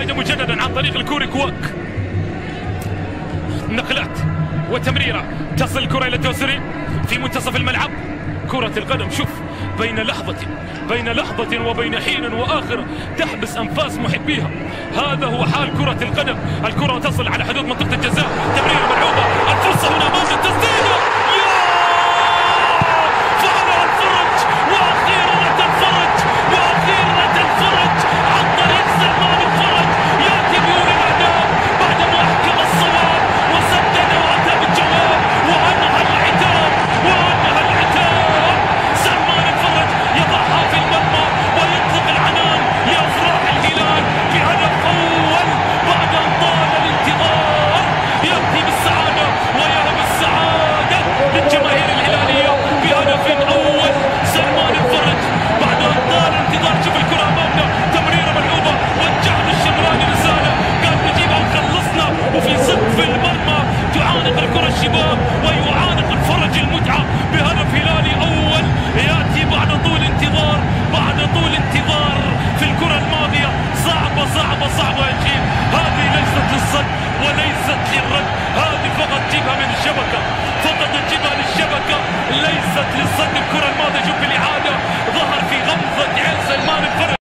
يعيد مجددا عن طريق الكوري كواك. نقلات وتمريرة تصل الكرة إلى الدوسري في منتصف الملعب. كرة القدم شوف بين لحظة وبين حين وآخر تحبس أنفاس محبيها. هذا هو حال كرة القدم. الكرة تصل على حدود منطقة الجزاء، تمريرة ملعوبة، الفرصة هنا أمام التسديدة. فعلها الفرج، وأخيرا الفرج عن طريق سلمان الفرج يأتي بيور الأهداف بعدما أحكم الصواب وسدد وأتى بالجواب وأنهى العتاب. سلمان الفرج يضعها في المرمى ويطلق العنان لأفراح الهلال بهدف أول بعد أن طال الانتظار. يأتي بالسعادة ويهب السعادة للجماهير الهلالية بهدف أول. سلمان الفرج بعد أن طال الانتظار. شوف الكرة أمامنا، تمريرة ملعوبة، وجه الشمراني رسالة قال نجيبها وخلصنا، وفي سقف المرمى تعانق الكرة الشباب